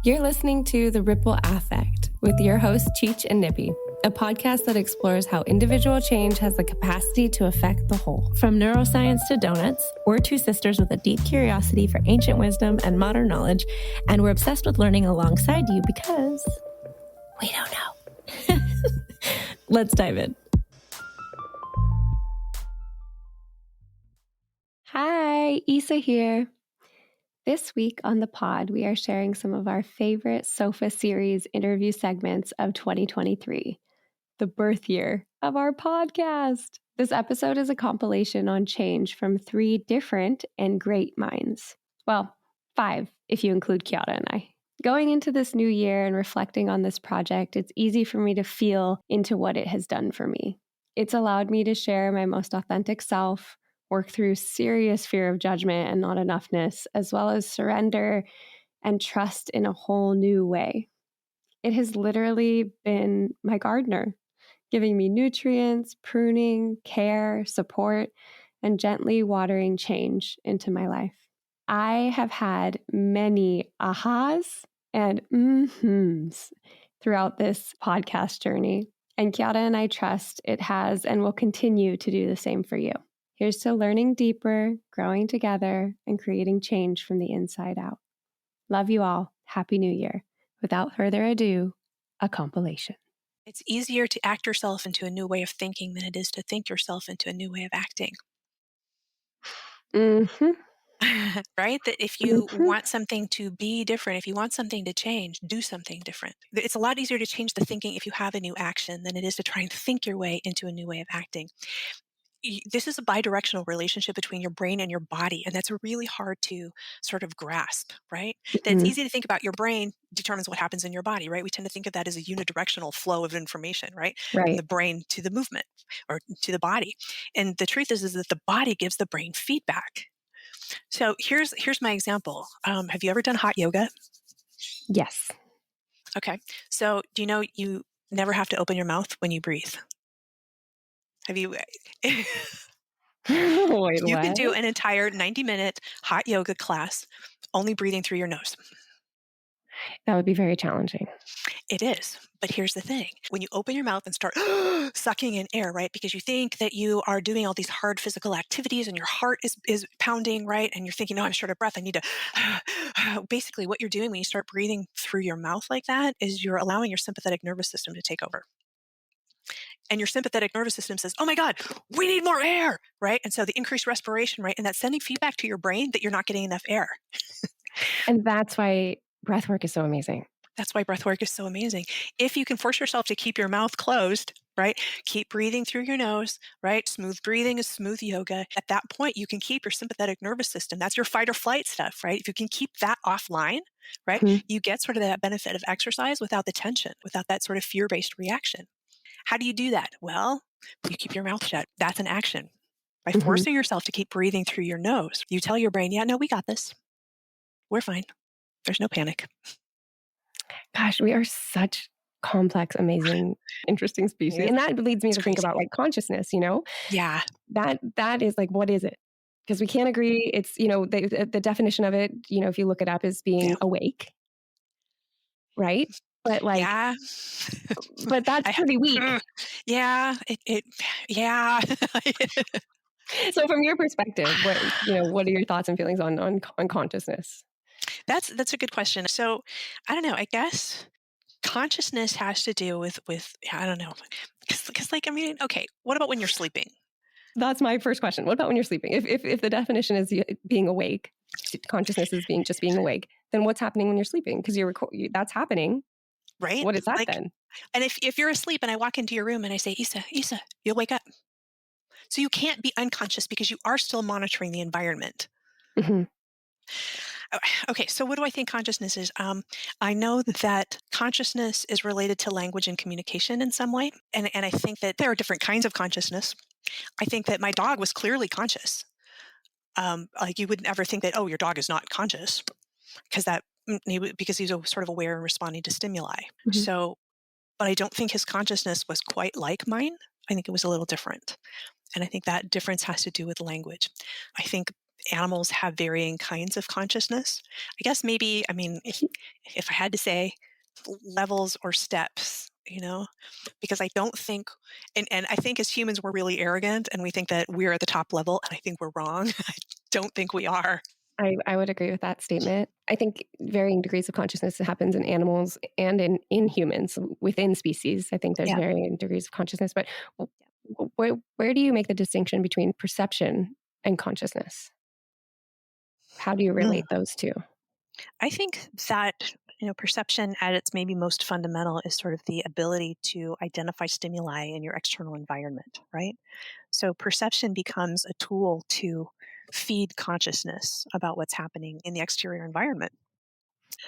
You're listening to The Ripple Affect with your hosts, Cheech and Nibby, a podcast that explores how individual change has the capacity to affect the whole. From neuroscience to donuts, we're two sisters with a deep curiosity for ancient wisdom and modern knowledge, and we're obsessed with learning alongside you because we don't know. Let's dive in. Hi, Isa here. This week on the pod, we are sharing some of our favorite Sofa series interview segments of 2023, the birth year of our podcast. This episode is a compilation on change from 3 different and great minds. Well, 5 if you include Kiara and I. Going into this new year and reflecting on this project, it's easy for me to feel into what it has done for me. It's allowed me to share my most authentic self, work through serious fear of judgment and not enoughness, as well as surrender and trust in a whole new way. It has literally been my gardener, giving me nutrients, pruning, care, support, and gently watering change into my life. I have had many ahas and mm-hms throughout this podcast journey, and Kiara and I trust it has and will continue to do the same for you. Here's to learning deeper, growing together, and creating change from the inside out. Love you all. Happy New Year. Without further ado, a compilation. It's easier to act yourself into a new way of thinking than it is to think yourself into a new way of acting. Right? That if you want something to be different, if you want something to change, do something different. It's a lot easier to change the thinking if you have a new action than it is to try and think your way into a new way of acting. This is a bidirectional relationship between your brain and your body, and that's really hard to sort of grasp, right? That it's easy to think about your brain determines what happens in your body, right? We tend to think of that as a unidirectional flow of information, right? From the brain to the movement or to the body. And the truth is that the body gives the brain feedback. So here's my example. Have you ever done hot yoga? Yes. Okay. So do you know you never have to open your mouth when you breathe? Have you? Wait, You can do what? an entire 90-minute hot yoga class only breathing through your nose. That would be very challenging. It is. But here's the thing. When you open your mouth and start sucking in air, right? Because you think that you are doing all these hard physical activities and your heart is pounding, right? And you're thinking, oh, I'm short of breath. I need to. Basically, what you're doing when you start breathing through your mouth like that is you're allowing your sympathetic nervous system to take over. And your sympathetic nervous system says, oh my God, we need more air, right? And so the increased respiration, right? And that's sending feedback to your brain that you're not getting enough air. And that's why breath work is so amazing. That's why breath work is so amazing. If you can force yourself to keep your mouth closed, right? Keep breathing through your nose, right? Smooth breathing is smooth yoga. At that point, you can keep your sympathetic nervous system. That's your fight or flight stuff, right? If you can keep that offline, right? You get sort of that benefit of exercise without the tension, without that sort of fear-based reaction. How do you do that? Well, you keep your mouth shut. That's an action. By forcing yourself to keep breathing through your nose, you tell your brain, yeah, no, we got this. We're fine. There's no panic. Gosh, we are such complex, amazing, interesting species. And that leads me to think about like consciousness, you know? Yeah. That is like, what is it? Because we can't agree. It's, you know, the definition of it, you know, if you look it up, is being awake. Right? But like, yeah. But that's pretty weak. Yeah. Yeah. So from your perspective, what are your thoughts and feelings on consciousness? That's a good question. So I don't know, I guess consciousness has to do with I don't know, because like, I mean, okay, what about when you're sleeping? That's my first question. What about when you're sleeping? If the definition is being awake, consciousness is being awake, then what's happening when you're sleeping? Because that's happening. Right? What is that like, then? And if you're asleep and I walk into your room and I say, Isa, you'll wake up. So you can't be unconscious because you are still monitoring the environment. Okay, so what do I think consciousness is? I know that consciousness is related to language and communication in some way. And I think that there are different kinds of consciousness. I think that my dog was clearly conscious. Like you would never think that, oh, your dog is not conscious because he's sort of aware and responding to stimuli. So, but I don't think his consciousness was quite like mine. I think it was a little different. And I think that difference has to do with language. I think animals have varying kinds of consciousness. I guess maybe, I mean, if I had to say levels or steps, because I don't think, and I think as humans, we're really arrogant and we think that we're at the top level, and I think we're wrong. I don't think we are. I would agree with that statement. I think varying degrees of consciousness happens in animals and in humans within species. I think there's Yeah. varying degrees of consciousness, but where do you make the distinction between perception and consciousness? How do you Mm. relate those two? I think that perception at its maybe most fundamental is sort of the ability to identify stimuli in your external environment, right? So perception becomes a tool to feed consciousness about what's happening in the exterior environment.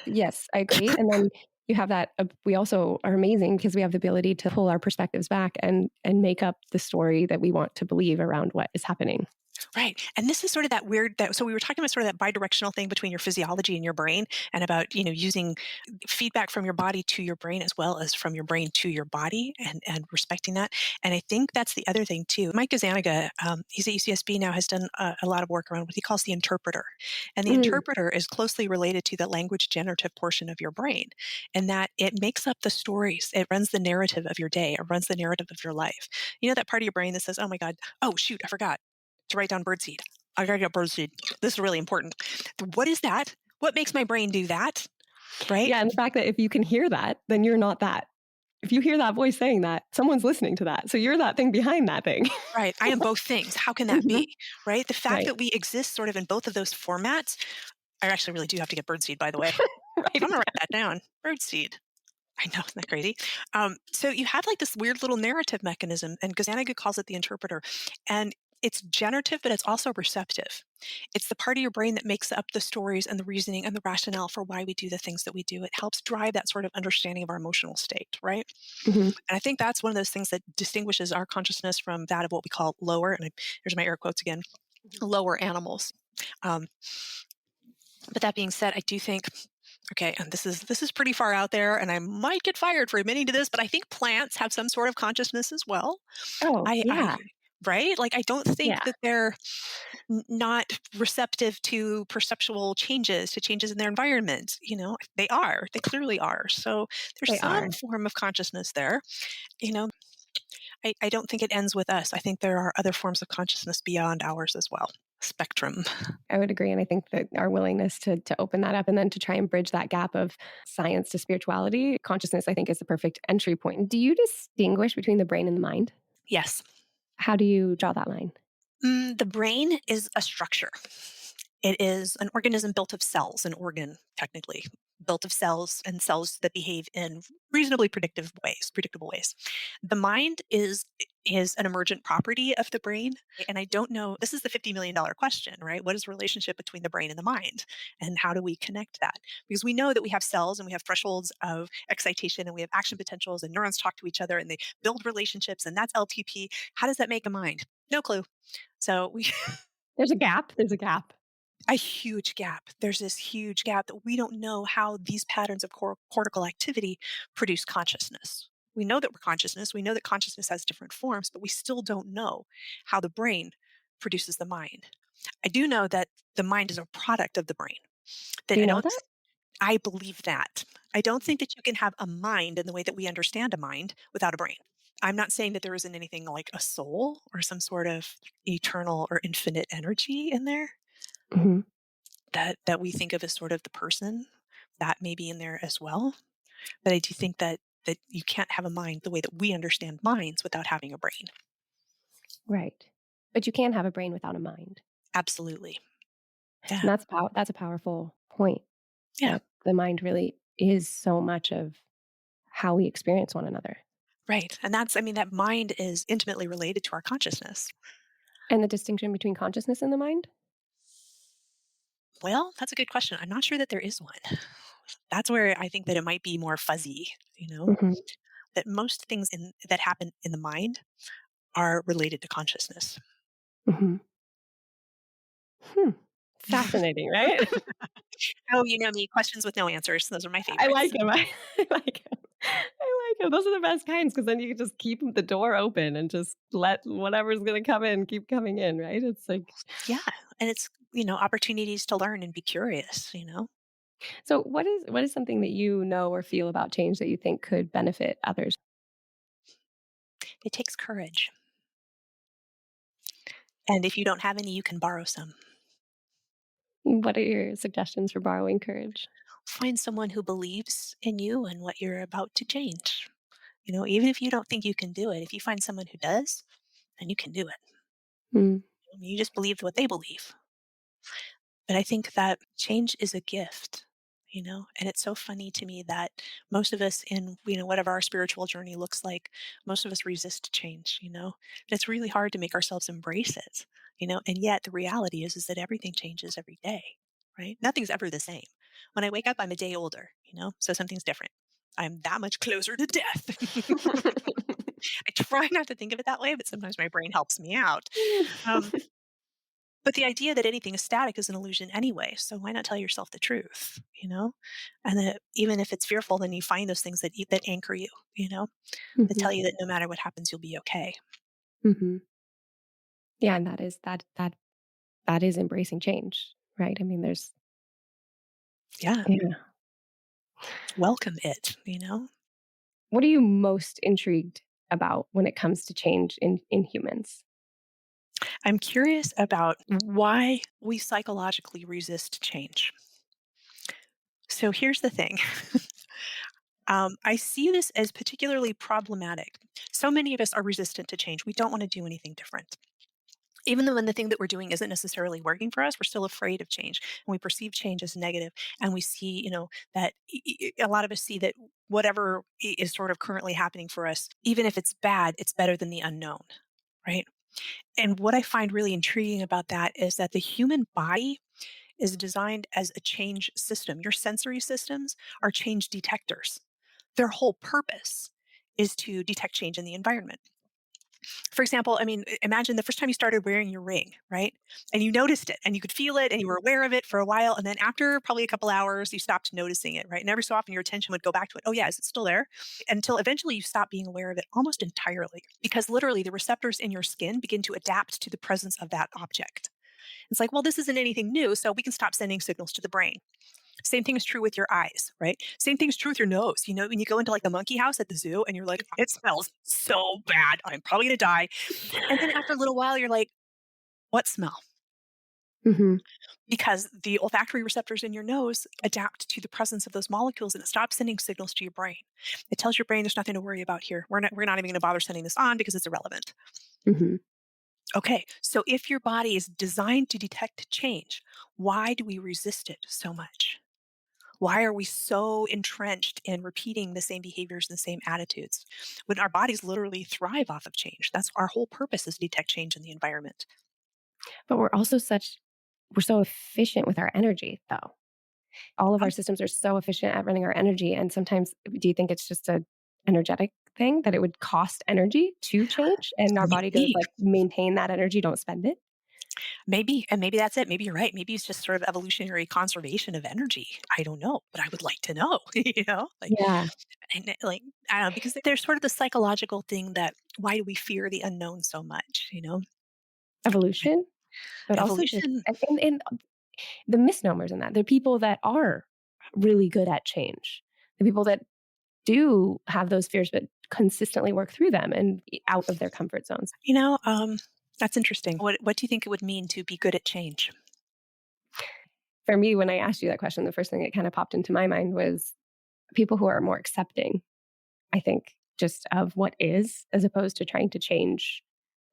Yes, I agree. And then you have that. We also are amazing because we have the ability to pull our perspectives back and make up the story that we want to believe around what is happening. Right. And this is sort of that weird that so we were talking about sort of that bidirectional thing between your physiology and your brain, and about, using feedback from your body to your brain as well as from your brain to your body, and respecting that. And I think that's the other thing too. Mike Gazaniga, he's at UCSB now, has done a lot of work around what he calls the interpreter. And the Mm, interpreter is closely related to the language generative portion of your brain, and that it makes up the stories. It runs the narrative of your day. It runs the narrative of your life. You know that part of your brain that says, "Oh my God, oh shoot, I forgot to write down birdseed. I gotta get birdseed. This is really important." What is that? What makes my brain do that? Right? yeah, and the fact that if you can hear that, then you're not that. If you hear that voice saying that, someone's listening to that. So you're that thing behind that thing. Right. I am both things. How can that Mhm. be? Right? The fact Right. that we exist sort of in both of those formats. I actually really do have to get birdseed, by the way. Write I'm it gonna write down. that down. Birdseed. I know, isn't that crazy? So you have like this weird little narrative mechanism, and Gazaniga calls it the interpreter. And it's generative, but it's also receptive. It's the part of your brain that makes up the stories and the reasoning and the rationale for why we do the things that we do. It helps drive that sort of understanding of our emotional state, right? Mhm. And I think that's one of those things that distinguishes our consciousness from that of what we call lower, and here's my air quotes again, lower animals. Um, but that being said, I do think, okay, and this is pretty far out there, and I might get fired for admitting to this, but I think plants have some sort of consciousness as well. Oh, I yeah. right? Like I don't think Yeah, that they're not receptive to perceptual changes, to changes in their environment. They are. They clearly are. So there's they some are. form of consciousness there. You know, I don't think it ends with us. I think there are other forms of consciousness beyond ours as well. Spectrum. I would agree. And I think that our willingness to open that up and then to try and bridge that gap of science to spirituality, consciousness, I think is the perfect entry point. Do you distinguish between the brain and the mind? Yes. How do you draw that line? The brain is a structure. It is an organism built of cells, an organ, technically, built of cells, and cells that behave in reasonably predictable ways. The mind is an emergent property of the brain. And I don't know, this is the $50 million question, right? What is the relationship between the brain and the mind? And how do we connect that? Because we know that we have cells and we have thresholds of excitation and we have action potentials, and neurons talk to each other and they build relationships, and that's LTP. How does that make a mind? No clue. So we There's a gap. There's a gap. a huge gap. There's this huge gap that we don't know how these patterns of cortical activity produce consciousness. We know that we're consciousness. We know that consciousness has different forms, but we still don't know how the brain produces the mind. I do know that the mind is a product of the brain. Do That you know that? I believe that. I don't think that you can have a mind in the way that we understand a mind without a brain. I'm not saying that there isn't anything like a soul or some sort of eternal or infinite energy in there Hmm. that we think of as sort of the person. That may be in there as well. But I do think that you can't have a mind the way that we understand minds without having a brain. Right. But you can have a brain without a mind. Absolutely. And Yeah. that's a powerful point Yeah. that the mind really is so much of how we experience one another. Right. And that's, I mean, that mind is intimately related to our consciousness. And the distinction between consciousness and the mind? Well, that's a good question. I'm not sure that there is one. That's where I think that it might be more fuzzy, Hmm. that most things that happen in the mind are related to consciousness. Hmm. Hmm. Fascinating, right? Oh, you know me, questions with no answers. Those are my I like favorites. him. I like him. I like him. Those are the best kinds because then you can just keep the door open and just let whatever's going to come in keep coming in, right? It's like, Yeah. And it's opportunities to learn and be curious, So what is something that you know or feel about change that you think could benefit others? It takes courage. And if you don't have any, you can borrow some. What are your suggestions for borrowing courage? Find someone who believes in you and what you're about to change. Even if you don't think you can do it, if you find someone who does, then you can do it. Mm, You just believe what they believe. But I think that change is a gift, and it's so funny to me that most of us in, whatever our spiritual journey looks like, most of us resist change. And it's really hard to make ourselves embrace it, and yet the reality is that everything changes every day, right? Nothing's ever the same. When I wake up, I'm a day older, so something's different. I'm that much closer to death. I try not to think of it that way, but sometimes my brain helps me out. Um, but the idea that anything is static is an illusion anyway. So why not tell yourself the truth? And that even if it's fearful, then you find those things that anchor you, that Mhm, tell you that no matter what happens, you'll be okay. mhm. Yeah, and that is embracing change, right? I mean, there's Yeah. yeah. Welcome it. What are you most intrigued about when it comes to change in humans? I'm curious about why we psychologically resist change. So here's the thing. I see this as particularly problematic. So many of us are resistant to change. We don't want to do anything different. Even though when the thing that we're doing isn't necessarily working for us, we're still afraid of change and we perceive change as negative. And we see, that a lot of us see that whatever is sort of currently happening for us, even if it's bad, it's better than the unknown, right? And what I find really intriguing about that is that the human body is designed as a change system. Your sensory systems are change detectors. Their whole purpose is to detect change in the environment. For example, I mean, imagine the first time you started wearing your ring, right? And you noticed it and you could feel it and you were aware of it for a while. And then after probably a couple hours, you stopped noticing it, right? And every so often your attention would go back to it. Oh, yeah, is it still there? Until eventually you stop being aware of it almost entirely because literally the receptors in your skin begin to adapt to the presence of that object. It's like, well, this isn't anything new, so we can stop sending signals to the brain. Same thing is true with your eyes, right? Same thing is true with your nose. When you go into like the monkey house at the zoo and you're like, it smells so bad. I'm probably going to die. And then after a little while, you're like, what smell? Mhm, Because the olfactory receptors in your nose adapt to the presence of those molecules and it stops sending signals to your brain. It tells your brain there's nothing to worry about here. We're not even going to bother sending this on because it's irrelevant. mhm. Okay, so if your body is designed to detect change, why do we resist it so much? Why are we so entrenched in repeating the same behaviors and the same attitudes when our bodies literally thrive off of change? That's our whole purpose is to detect change in the environment. But we're so efficient with our energy, though. All of our systems are so efficient at running our energy, and sometimes do you think it's just a energetic thing that it would cost energy to change, and our body goes Maybe, like, "Maintain that energy, don't spend it"? and maybe that's it. Maybe you're right. Maybe it's just sort of evolutionary conservation of energy. I don't know, but I would like to know. Yeah, Like I don't know because there's sort of the psychological thing that why do we fear the unknown so much? evolution, but also just Evolution. and the misnomers in that. The people that are really good at change, the people that do have those fears but consistently work through them and out of their comfort zones. That's interesting. What do you think it would mean to be good at change? For me, when I asked you that question, the first thing that kind of popped into my mind was people who are more accepting, I think, just of what is, as opposed to trying to change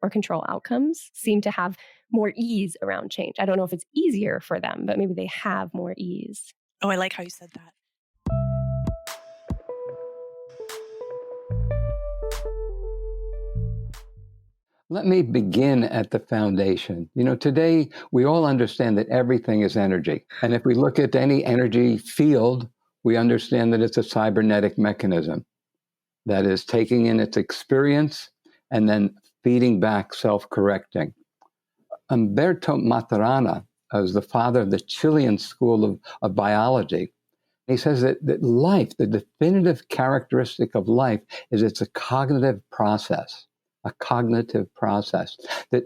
or control outcomes, seem to have more ease around change. I don't know if it's easier for them, but maybe they have more ease. Oh, I like how you said that. Let me begin at the foundation. Today we all understand that everything is energy. And if we look at any energy field, we understand that it's a cybernetic mechanism that is taking in its experience and then feeding back self-correcting. Umberto Maturana is the father of the Chilean school of biology. He says that life, the definitive characteristic of life, is it's a cognitive process, that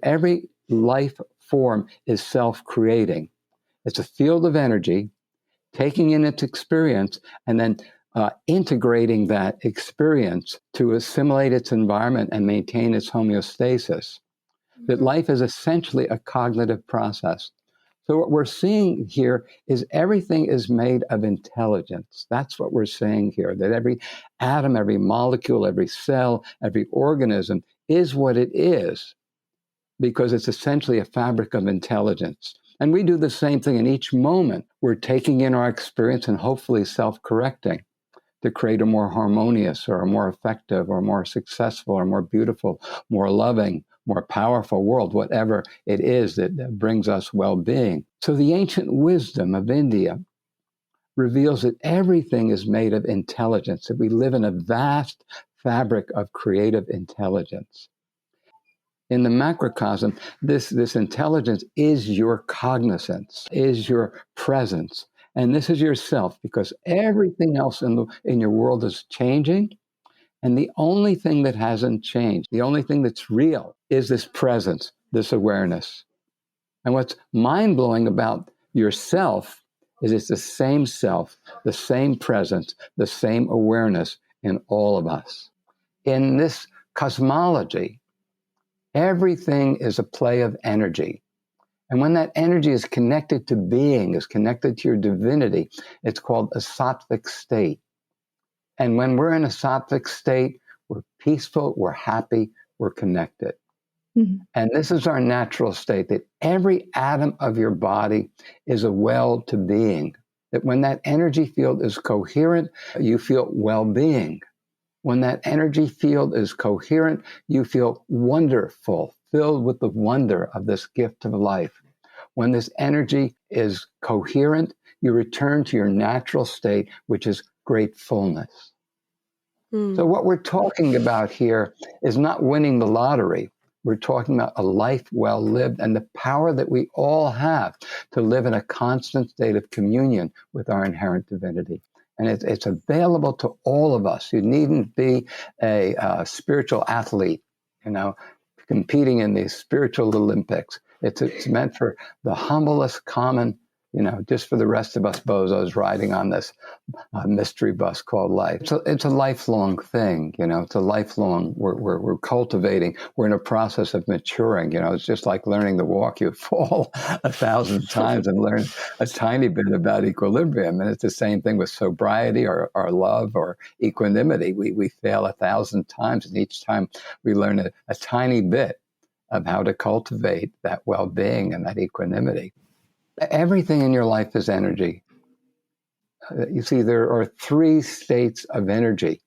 every life form is self-creating. It's a field of energy, taking in its experience and then integrating that experience to assimilate its environment and maintain its homeostasis. That life is essentially a cognitive process. So what we're seeing here is everything is made of intelligence. That's what we're saying here, that every atom, every molecule, every cell, every organism is what it is because it's essentially a fabric of intelligence. And we do the same thing in each moment. We're taking in our experience and hopefully self-correcting to create a more harmonious or a more effective or more successful or more beautiful, more loving, more powerful world, whatever it is that brings us well-being. So the ancient wisdom of India reveals that everything is made of intelligence, that we live in a vast fabric of creative intelligence. In the macrocosm, this intelligence is your cognizance, is your presence, and this is yourself, because everything else in your world is changing. And the only thing that hasn't changed, the only thing that's real is this presence, this awareness. And what's mind-blowing about yourself is it's the same self, the same presence, the same awareness in all of us. In this cosmology, everything is a play of energy. And when that energy is connected to being, is connected to your divinity, it's called a sattvic state. And when we're in a sattvic state, we're peaceful, we're happy, we're connected. Mm-hmm. And this is our natural state, that every atom of your body is a well to being. That when that energy field is coherent, you feel well-being. When that energy field is coherent, you feel wonderful, filled with the wonder of this gift of life. When this energy is coherent, you return to your natural state, which is gratefulness. So what we're talking about here is not winning the lottery. We're talking about a life well lived and the power that we all have to live in a constant state of communion with our inherent divinity. And it's available to all of us. You needn't be a spiritual athlete, competing in the spiritual Olympics. It's meant for the humblest common, just for the rest of us bozos riding on this mystery bus called life. So it's a lifelong thing, it's a lifelong, we're cultivating, we're in a process of maturing, it's just like learning to walk. You fall 1,000 times and learn a tiny bit about equilibrium. And it's the same thing with sobriety or love or equanimity. We fail 1,000 times, and each time we learn a tiny bit of how to cultivate that well-being and that equanimity. Everything in your life is energy. You see, there are 3 states of energy.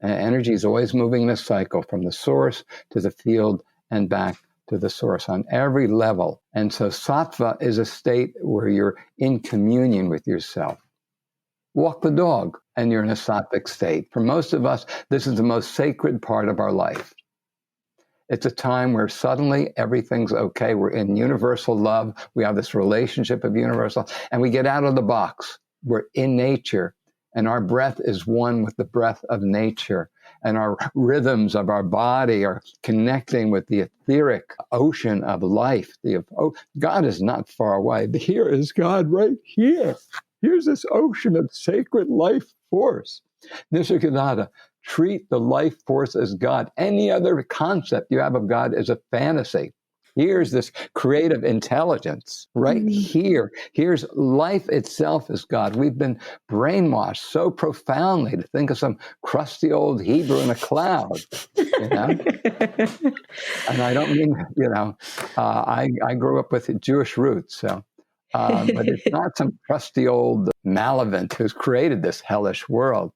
Energy is always moving in a cycle from the source to the field and back to the source on every level. And so sattva is a state where you're in communion with yourself. Walk the dog and you're in a sattvic state. For most of us, this is the most sacred part of our life. It's a time where suddenly everything's okay. We're in universal love. We have this relationship of universal, and we get out of the box. We're in nature, and our breath is one with the breath of nature, and our rhythms of our body are connecting with the etheric ocean of life. God is not far away. Here is God right here. Here's this ocean of sacred life force. Nisargadatta. Treat the life force as God. Any other concept you have of God is a fantasy. Here's this creative intelligence right here. Here's life itself as God. We've been brainwashed so profoundly to think of some crusty old Hebrew in a cloud, And I don't mean, I grew up with Jewish roots, so. But it's not some crusty old Malavant who's created this hellish world.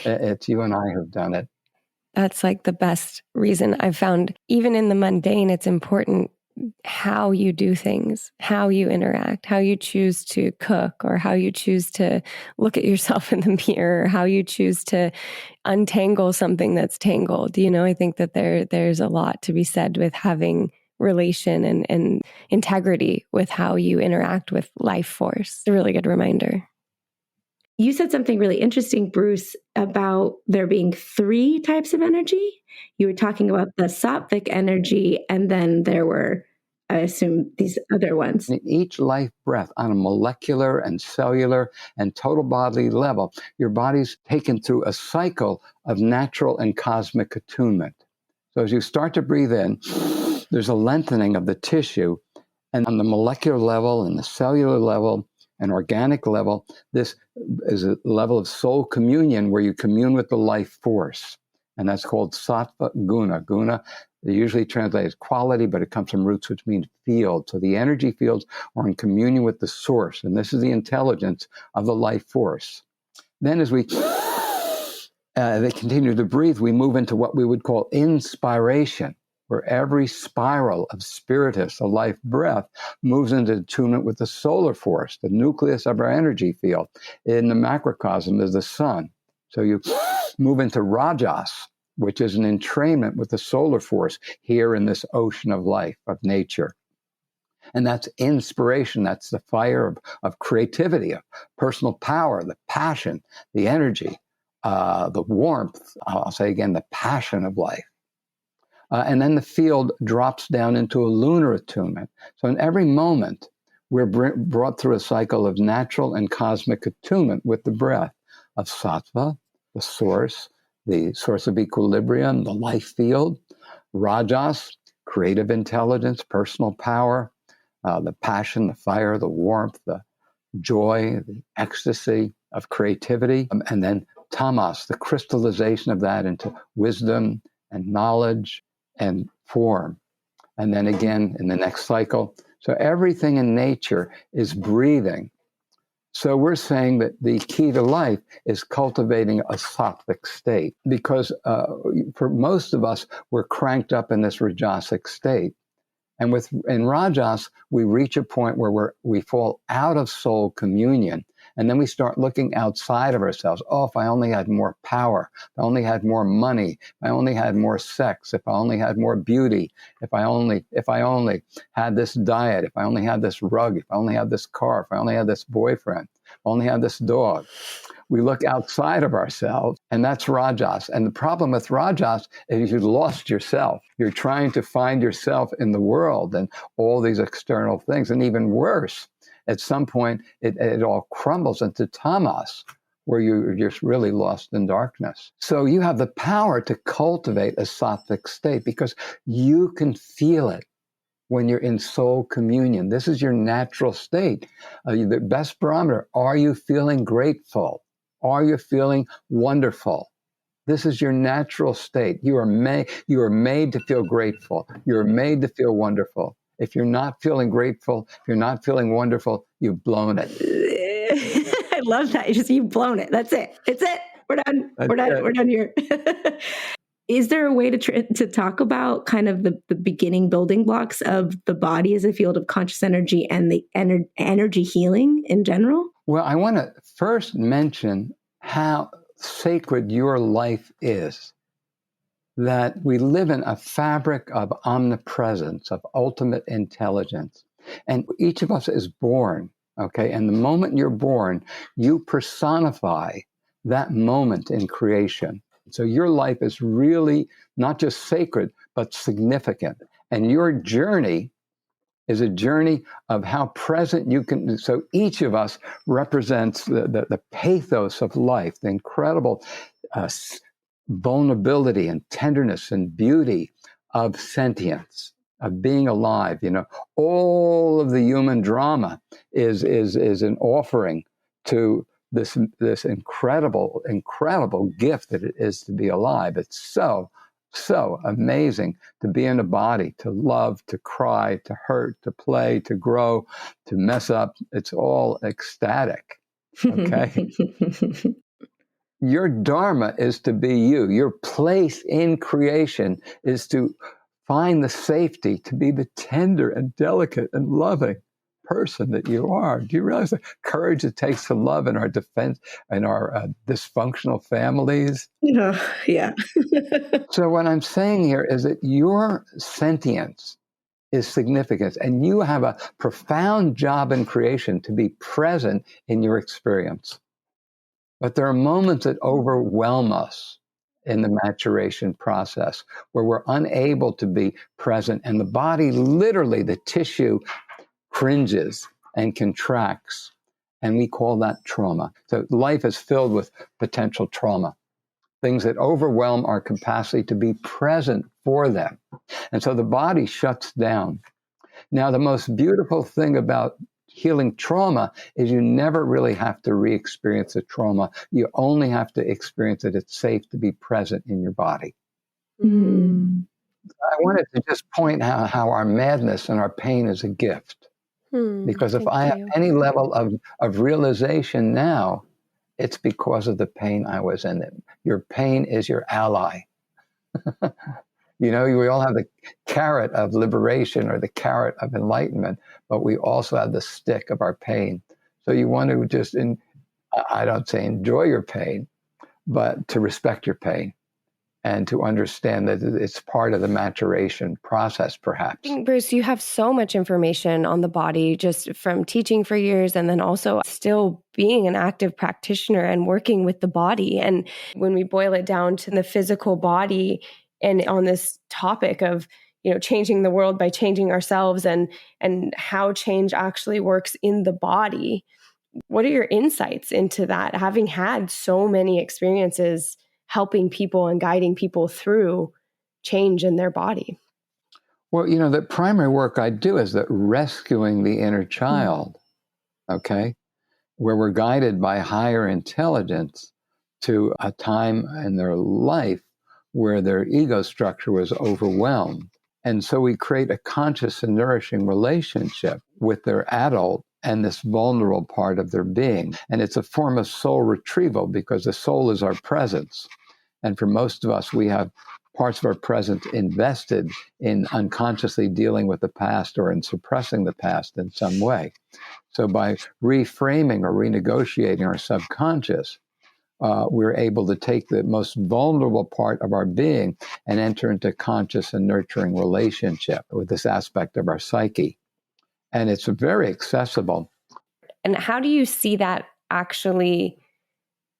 It's you and I who've done it. That's like the best reason I've found. Even in the mundane, it's important how you do things, how you interact, how you choose to cook, or how you choose to look at yourself in the mirror, how you choose to untangle something that's tangled. I think that there's a lot to be said with having relation and integrity with how you interact with life force. It's a really good reminder. You said something really interesting, Bruce, about there being 3 types of energy. You were talking about the sattvic energy, and then there were I assume, these other ones. In each life breath, on a molecular and cellular and total bodily level, your body's taken through a cycle of natural and cosmic attunement. So as you start to breathe in, there's a lengthening of the tissue. And on the molecular level and the cellular level and organic level, this is a level of soul communion where you commune with the life force. And that's called sattva guna. Guna, they usually translate as quality, but it comes from roots which mean field. So the energy fields are in communion with the source. And this is the intelligence of the life force. Then as we they continue to breathe, we move into what we would call inspiration, where every spiral of spiritus, a life breath, moves into attunement with the solar force, the nucleus of our energy field. In the macrocosm is the sun. So you move into rajas, which is an entrainment with the solar force here in this ocean of life, of nature. And that's inspiration. That's the fire of creativity, of personal power, the passion, the energy, the warmth, I'll say again, the passion of life. And then the field drops down into a lunar attunement. So in every moment, we're brought through a cycle of natural and cosmic attunement with the breath of sattva, the source of equilibrium, the life field, rajas, creative intelligence, personal power, the passion, the fire, the warmth, the joy, the ecstasy of creativity, and then tamas, the crystallization of that into wisdom and knowledge and form. And then again in the next cycle. So everything in nature is breathing. So we're saying that the key to life is cultivating a sattvic state, because for most of us, we're cranked up in this rajasic state. And in rajas, we reach a point where we fall out of soul communion. And then we start looking outside of ourselves. Oh, if I only had more power, if I only had more money, if I only had more sex, if I only had more beauty, if I only had this diet, if I only had this rug, if I only had this car, if I only had this boyfriend, if I only had this dog. We look outside of ourselves, and that's rajas. And the problem with rajas is you've lost yourself. You're trying to find yourself in the world and all these external things. And even worse, at some point, it all crumbles into tamas, where you're just really lost in darkness. So you have the power to cultivate a sattvic state because you can feel it when you're in soul communion. This is your natural state. The best barometer, are you feeling grateful? Are you feeling wonderful? This is your natural state. You are made to feel grateful. You're made to feel wonderful. If you're not feeling grateful, if you're not feeling wonderful, you've blown it. I love that. You've blown it. That's it. It's it. We're done. We're done here. Is there a way to talk about kind of the beginning building blocks of the body as a field of conscious energy and the energy healing in general? Well, I want to first mention how sacred your life is. That we live in a fabric of omnipresence, of ultimate intelligence. And each of us is born, okay? And the moment you're born, you personify that moment in creation. So your life is really not just sacred, but significant. And your journey is a journey of how present you can. So each of us represents the pathos of life, the incredible vulnerability and tenderness and beauty of sentience, of being alive. You know, all of the human drama is an offering to this incredible gift that it is to be alive. It's so amazing to be in a body, to love, to cry, to hurt, to play, to grow, to mess up. It's all ecstatic. Okay. Your dharma is to be you. Your place in creation is to find the safety, to be the tender and delicate and loving person that you are. Do you realize the courage it takes to love in our defense, in our dysfunctional families? Yeah. So what I'm saying here is that your sentience is significant, and you have a profound job in creation to be present in your experience. But there are moments that overwhelm us, in the maturation process, where we're unable to be present, and the body, literally the tissue, cringes and contracts, and we call that trauma. So life is filled with potential trauma, things that overwhelm our capacity to be present for them. And so the body shuts down. Now, the most beautiful thing about healing trauma is you never really have to re-experience the trauma. You only have to experience it. It's safe to be present in your body. Mm. I wanted to just point out how our madness and our pain is a gift. Because if I have any level of realization now, it's because of the pain I was in. Your pain is your ally. You know, we all have the carrot of liberation or the carrot of enlightenment, but we also have the stick of our pain. So you want to just, I don't say enjoy your pain, but to respect your pain and to understand that it's part of the maturation process, perhaps. I think, Bruce, you have so much information on the body just from teaching for years and then also still being an active practitioner and working with the body. And when we boil it down to the physical body and on this topic of, you know, changing the world by changing ourselves and how change actually works in the body, what are your insights into that, having had so many experiences helping people and guiding people through change in their body? Well, you know, the primary work I do is that rescuing the inner child, okay, where we're guided by higher intelligence to a time in their life where their ego structure was overwhelmed. And so we create a conscious and nourishing relationship with their adult and this vulnerable part of their being. And it's a form of soul retrieval because the soul is our presence. And for most of us, we have parts of our presence invested in unconsciously dealing with the past or in suppressing the past in some way. So by reframing or renegotiating our subconscious, we're able to take the most vulnerable part of our being and enter into conscious and nurturing relationship with this aspect of our psyche. And it's very accessible. And how do you see that actually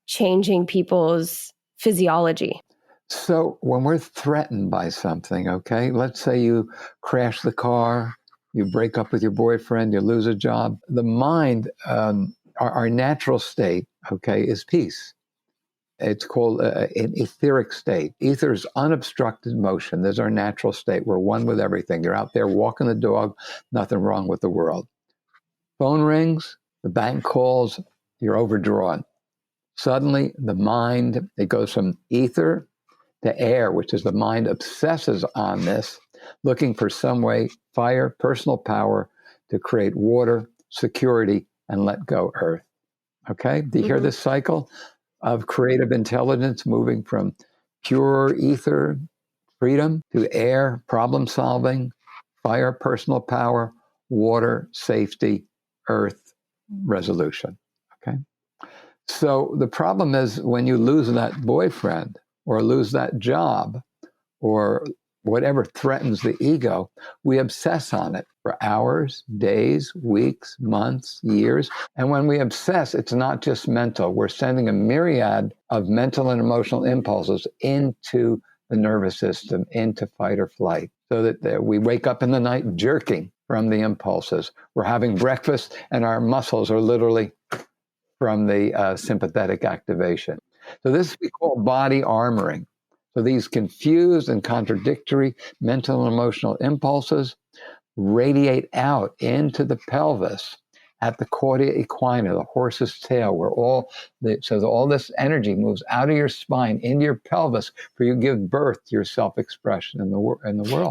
changing people's physiology? So when we're threatened by something, okay, let's say you crash the car, you break up with your boyfriend, you lose a job, the mind, our natural state, okay, is peace. It's called an etheric state. Ether is unobstructed motion. There's our natural state. We're one with everything. You're out there walking the dog, nothing wrong with the world. Phone rings, the bank calls, you're overdrawn. Suddenly, the mind, it goes from ether to air, which is the mind obsesses on this, looking for some way, fire, personal power to create water, security, and let go earth. Okay? Do you hear this cycle of creative intelligence moving from pure ether, freedom, to air, problem solving, fire, personal power, water, safety, earth, resolution? Okay? So the problem is when you lose that boyfriend or lose that job or whatever threatens the ego, we obsess on it for hours, days, weeks, months, years. And when we obsess, it's not just mental. We're sending a myriad of mental and emotional impulses into the nervous system, into fight or flight, so that we wake up in the night jerking from the impulses. We're having breakfast and our muscles are literally from the sympathetic activation. So this we call body armoring. So these confused and contradictory mental and emotional impulses radiate out into the pelvis at the cauda equina, the horse's tail, where all this energy moves out of your spine into your pelvis for you to give birth to your self-expression in the world.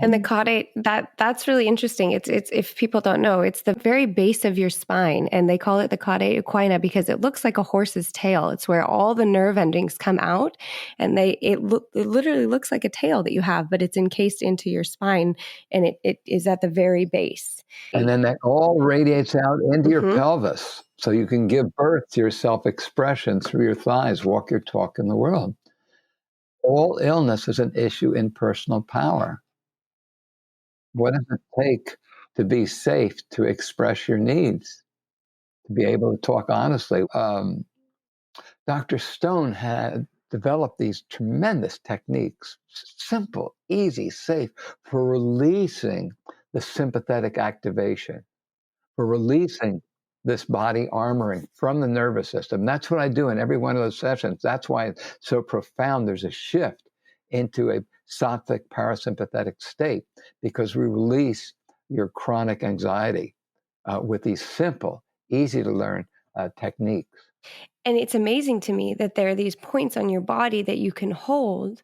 And the caudate, that's really interesting. It's if people don't know, it's the very base of your spine, and they call it the cauda equina because it looks like a horse's tail. It's where all the nerve endings come out, and it literally looks like a tail that you have, but it's encased into your spine, and it is at the very base. And then that all radiates out into your pelvis, so you can give birth to your self-expression through your thighs, walk your talk in the world. All illness is an issue in personal power. What does it take to be safe, to express your needs, to be able to talk honestly? Dr. Stone had developed these tremendous techniques, simple, easy, safe, for releasing the sympathetic activation, for releasing this body armoring from the nervous system. That's what I do in every one of those sessions. That's why it's so profound. There's a shift into a sattvic parasympathetic state, because we release your chronic anxiety with these simple, easy to learn techniques. And it's amazing to me that there are these points on your body that you can hold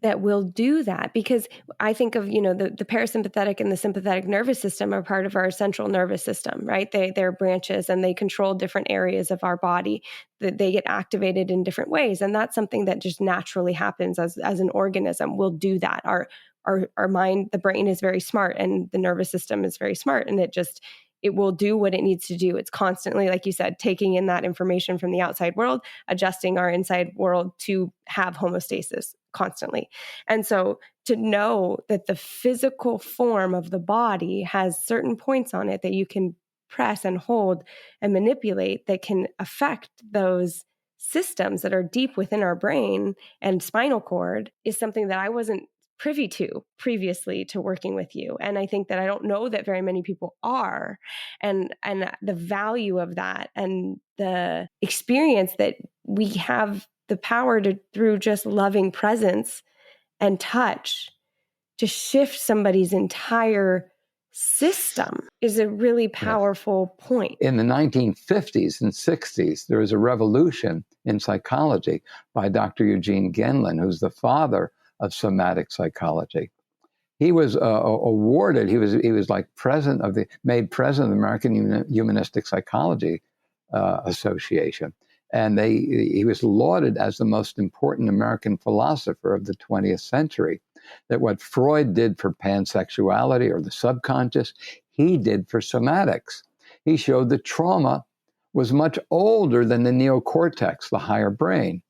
that will do that, because I think of, the parasympathetic and the sympathetic nervous system are part of our central nervous system, right? They're branches, and they control different areas of our body, that they get activated in different ways. And that's something that just naturally happens as an organism. We'll do that. Our mind, the brain is very smart, and the nervous system is very smart, and it will do what it needs to do. It's constantly, like you said, taking in that information from the outside world, adjusting our inside world to have homeostasis constantly. And so to know that the physical form of the body has certain points on it that you can press and hold and manipulate that can affect those systems that are deep within our brain and spinal cord is something that I wasn't privy to previously to working with you. And I think that I don't know that very many people are. And the value of that, and the experience that we have the power to, through just loving presence and touch, to shift somebody's entire system, is a really powerful point. In the 1950s and 60s, there was a revolution in psychology by Dr. Eugene Gendlin, who's the father of somatic psychology. He was awarded, he was like made president of the American Humanistic Psychology Association. And he was lauded as the most important American philosopher of the 20th century. That what Freud did for pansexuality or the subconscious, he did for somatics. He showed that trauma was much older than the neocortex, the higher brain.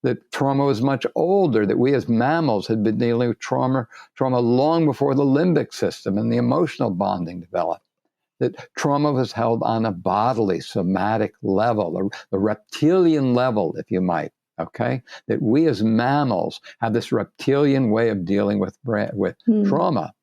That trauma was much older, that we as mammals had been dealing with trauma long before the limbic system and the emotional bonding developed. That trauma was held on a bodily, somatic level, the reptilian level, if you might, okay? That we as mammals have this reptilian way of dealing with trauma.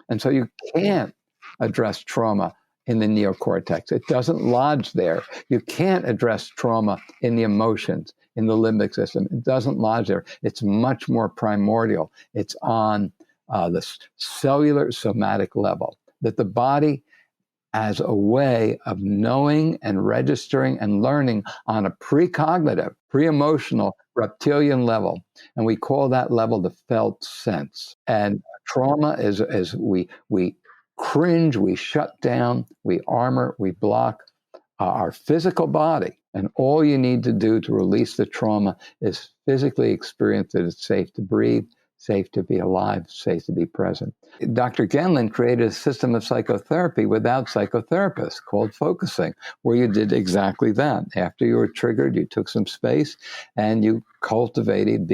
And so you can't address trauma in the neocortex. It doesn't lodge there. You can't address trauma in the emotions, in the limbic system. It doesn't lodge there. It's much more primordial. It's on the cellular somatic level, that the body as a way of knowing and registering and learning on a precognitive, pre-emotional, reptilian level. And we call that level the felt sense. And trauma is we cringe, we shut down, we armor, we block our physical body. And all you need to do to release the trauma is physically experience that it's safe to breathe, safe to be alive, safe to be present. Dr. Gendlin created a system of psychotherapy without psychotherapists called focusing, where you did exactly that. After you were triggered, you took some space and you cultivated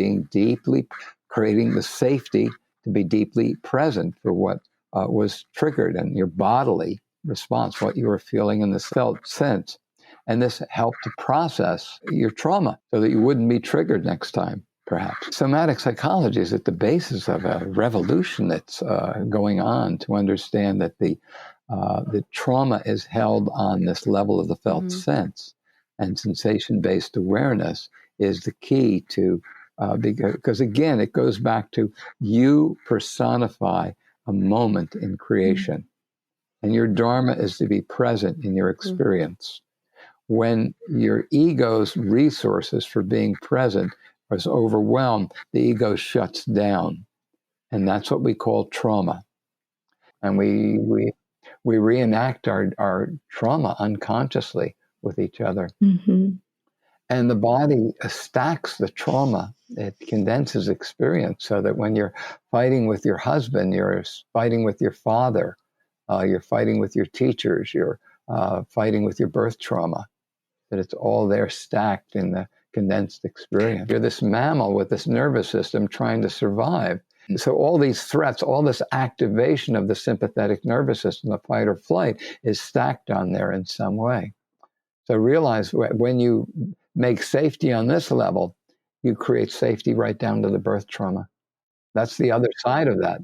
creating the safety to be deeply present for what was triggered and your bodily response, what you were feeling in the felt sense. And this helped to process your trauma so that you wouldn't be triggered next time. Perhaps. Somatic psychology is at the basis of a revolution that's going on to understand that the trauma is held on this level of the felt sense, and sensation-based awareness is the key to, because again, it goes back to you personify a moment in creation, and your dharma is to be present in your experience. When your ego's resources for being present is overwhelmed, the ego shuts down. And that's what we call trauma. And we reenact our trauma unconsciously with each other. And the body stacks the trauma. It condenses experience so that when you're fighting with your husband, you're fighting with your father, you're fighting with your teachers, you're fighting with your birth trauma, that it's all there stacked in the condensed experience. You're this mammal with this nervous system trying to survive. So all these threats, all this activation of the sympathetic nervous system, the fight or flight, is stacked on there in some way. So realize when you make safety on this level, you create safety right down to the birth trauma. That's the other side of that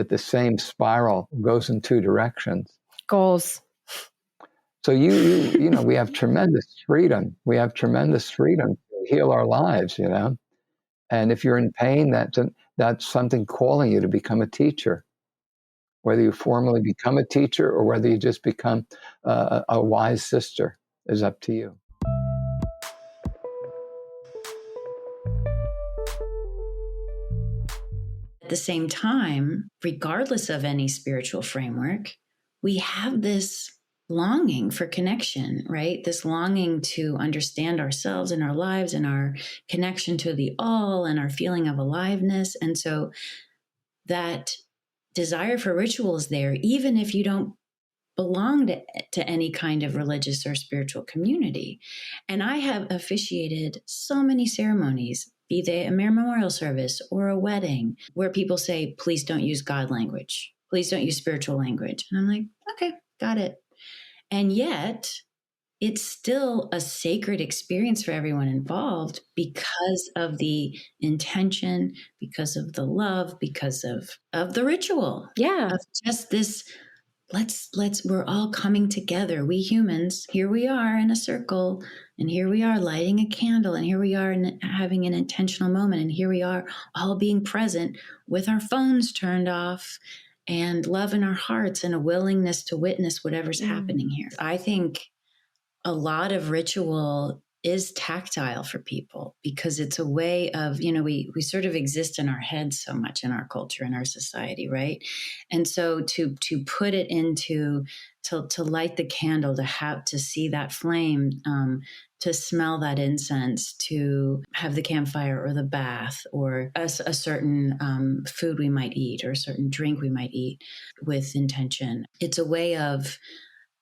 the same spiral goes in two directions. Goals. So you know, we have tremendous freedom. We have tremendous freedom to heal our lives, you know. And if you're in pain, that's something calling you to become a teacher. Whether you formally become a teacher or whether you just become a wise sister is up to you. At the same time, regardless of any spiritual framework, we have this longing for connection, right? This longing to understand ourselves and our lives and our connection to the all and our feeling of aliveness. And so that desire for ritual is there, even if you don't belong to any kind of religious or spiritual community. And I have officiated so many ceremonies, be they a memorial service or a wedding, where people say, please don't use God language. Please don't use spiritual language. And I'm like, okay, got it. And yet it's still a sacred experience for everyone involved because of the intention, because of the love, because of the ritual. Yeah. Of just this, we're all coming together. We humans, here we are in a circle, and here we are lighting a candle, and here we are having an intentional moment, and here we are all being present with our phones turned off and love in our hearts and a willingness to witness whatever's happening here. I think a lot of ritual is tactile for people because it's a way of, you know, we sort of exist in our heads so much in our culture, in our society, right? And so to put it into, to light the candle, to see that flame, to smell that incense, to have the campfire or the bath or a certain food we might eat or a certain drink we might eat with intention. It's a way of,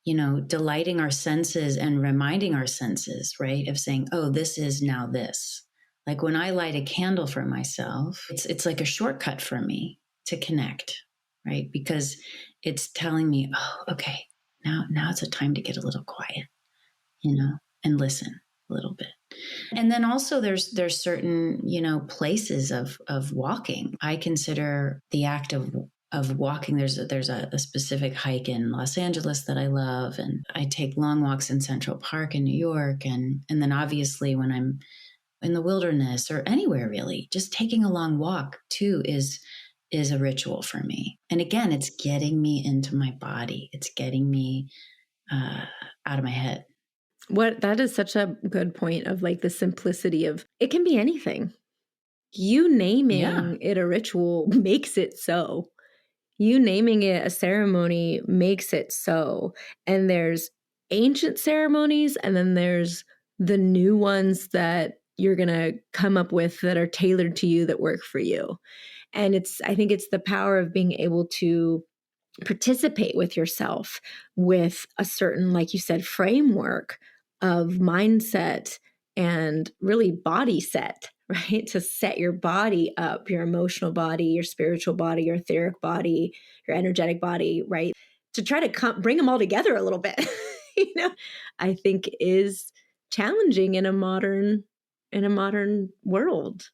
you know, delighting our senses and reminding our senses, right? Of saying, oh, this is now this. Like when I light a candle for myself, it's like a shortcut for me to connect, right? Because it's telling me, oh, okay, now it's a time to get a little quiet, you know, and listen a little bit. And then also there's certain, you know, places of walking. I consider the act of walking. There's a specific hike in Los Angeles that I love, and I take long walks in Central Park in New York, and then obviously when I'm in the wilderness or anywhere really, just taking a long walk too is a ritual for me. And again, it's getting me into my body. It's getting me out of my head. That is such a good point of like the simplicity of it can be anything. You naming it a ritual makes it so. You naming it a ceremony makes it so. And there's ancient ceremonies, and then there's the new ones that you're going to come up with that are tailored to you, that work for you. And I think it's the power of being able to participate with yourself with a certain, like you said, framework of mindset and really body set, right? To set your body up, your emotional body, your spiritual body, your etheric body, your energetic body, right? To try to bring them all together a little bit, you know, I think is challenging in a modern world.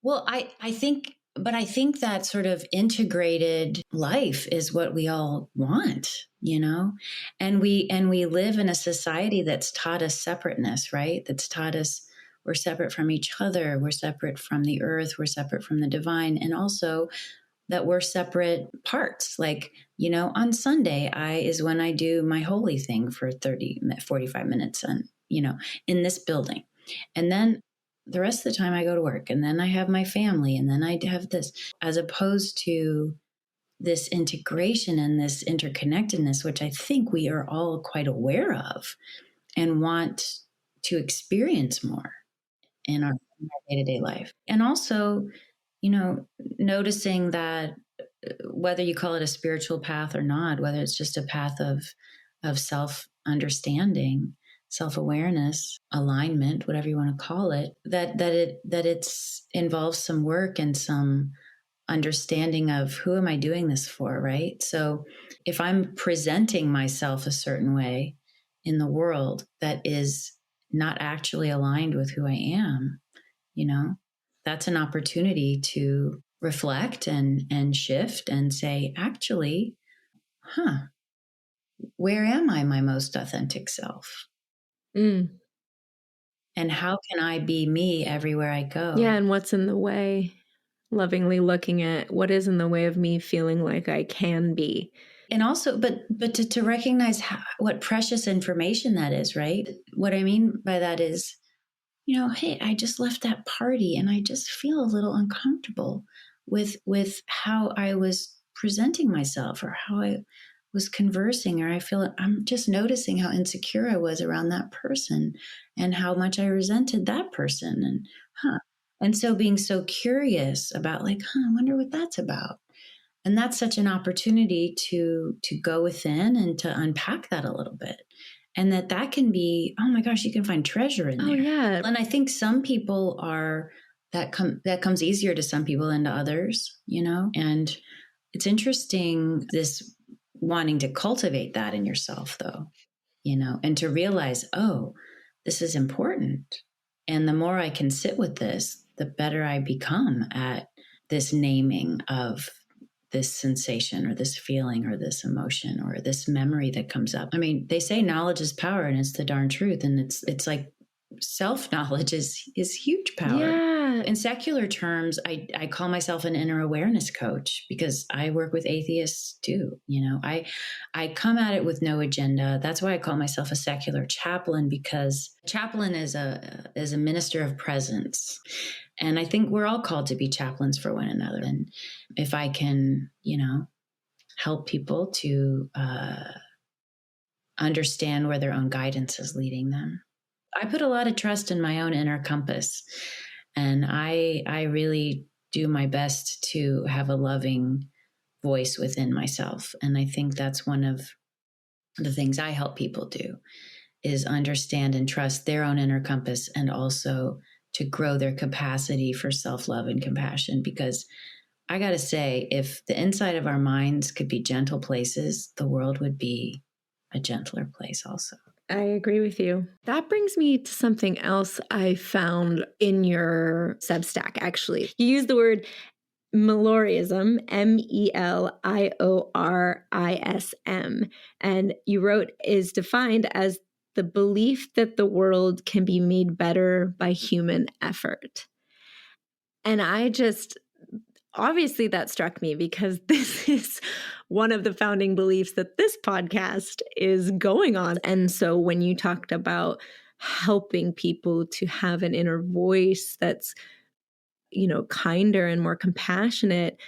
Well, I think that sort of integrated life is what we all want, you know, and we live in a society that's taught us separateness, right? That's taught us we're separate from each other. We're separate from the earth. We're separate from the divine. And also that we're separate parts. Like, you know, on Sunday, is when I do my holy thing for 45 minutes on, you know, in this building. And then the rest of the time I go to work, and then I have my family, and then I have this, as opposed to this integration and this interconnectedness, which I think we are all quite aware of and want to experience more in our day-to-day life. And also, you know, noticing that whether you call it a spiritual path or not, whether it's just a path of self-understanding, self-awareness, alignment, whatever you want to call it, that it's involves some work and some understanding of who am I doing this for, right? So if I'm presenting myself a certain way in the world that is not actually aligned with who I am, that's an opportunity to reflect and shift and say, actually, where am I my most authentic self? Mm. And how can I be me everywhere I go? Yeah, and what's in the way? Lovingly looking at what is in the way of me feeling like I can be. And also, but to recognize what precious information that is, right? What I mean by that is, hey, I just left that party and I just feel a little uncomfortable with how I was presenting myself or how I was conversing, or I'm just noticing how insecure I was around that person and how much I resented that person. And so being so curious about I wonder what that's about. And that's such an opportunity to go within and to unpack that a little bit. And that can be, oh my gosh, you can find treasure in there. Oh, yeah. And I think some people that comes easier to some people than to others, and it's interesting, this wanting to cultivate that in yourself though, and to realize, oh, this is important. And the more I can sit with this, the better I become at this naming of this sensation or this feeling or this emotion or this memory that comes up. I mean, they say knowledge is power, and it's the darn truth. And it's like self-knowledge is huge power. Yeah. In secular terms, I call myself an inner awareness coach because I work with atheists too. I come at it with no agenda. That's why I call myself a secular chaplain, because chaplain is a minister of presence. And I think we're all called to be chaplains for one another. And if I can, help people to understand where their own guidance is leading them. I put a lot of trust in my own inner compass. And I really do my best to have a loving voice within myself. And I think that's one of the things I help people do, is understand and trust their own inner compass, and also to grow their capacity for self-love and compassion. Because I got to say, if the inside of our minds could be gentle places, the world would be a gentler place also. I agree with you. That brings me to something else I found in your Substack, actually. You use the word Meliorism, Meliorism, and you wrote, is defined as the belief that the world can be made better by human effort. And obviously that struck me, because this is one of the founding beliefs that this podcast is going on. And so when you talked about helping people to have an inner voice that's, kinder and more compassionate,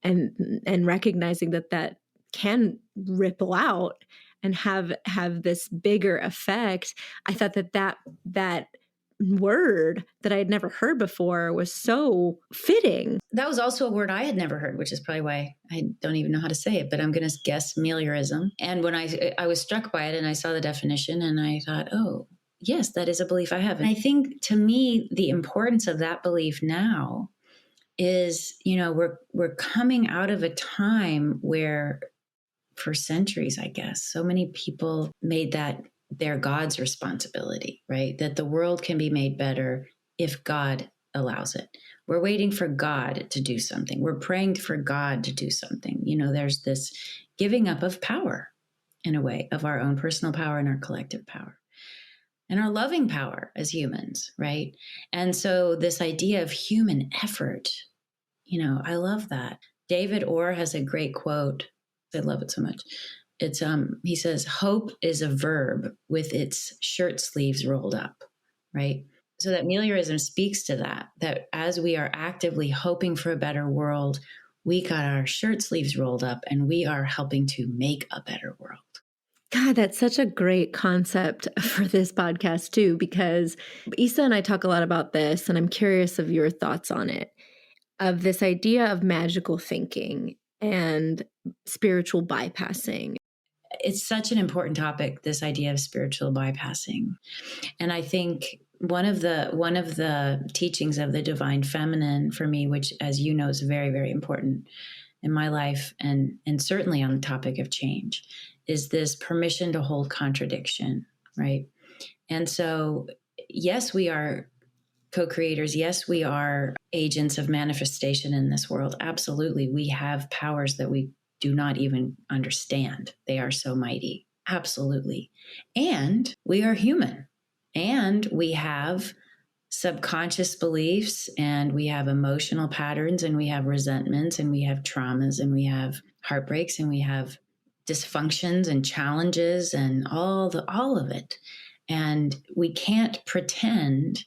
and recognizing that can ripple out and have this bigger effect, I thought that word that I had never heard before was so fitting. That was also a word I had never heard, which is probably why I don't even know how to say it, but I'm going to guess meliorism. And when I was struck by it and I saw the definition, and I thought, oh, yes, that is a belief I have. And I think, to me, the importance of that belief now is, we're coming out of a time where, for centuries, I guess, so many people made that their God's responsibility, right? That the world can be made better if God allows it. We're waiting for God to do something. We're praying for God to do something. There's this giving up of power, in a way, of our own personal power and our collective power and our loving power as humans, right? And so this idea of human effort, I love that. David Orr has a great quote. I love it so much. It's he says, hope is a verb with its shirt sleeves rolled up, right? So that meliorism speaks to that as we are actively hoping for a better world, we got our shirt sleeves rolled up and we are helping to make a better world. God, that's such a great concept for this podcast too, because Isa and I talk a lot about this, and I'm curious of your thoughts on it, of this idea of magical thinking and spiritual bypassing. It's such an important topic, this idea of spiritual bypassing. And I think one of the teachings of the divine feminine for me, which, as you know, is very, very important in my life, and certainly on the topic of change, is this permission to hold contradiction, right? And so yes, we are co-creators. Yes, we are agents of manifestation in this world. Absolutely. We have powers that we do not even understand. They are so mighty. Absolutely. And we are human. And we have subconscious beliefs, and we have emotional patterns, and we have resentments, and we have traumas, and we have heartbreaks, and we have dysfunctions and challenges and all of it. And we can't pretend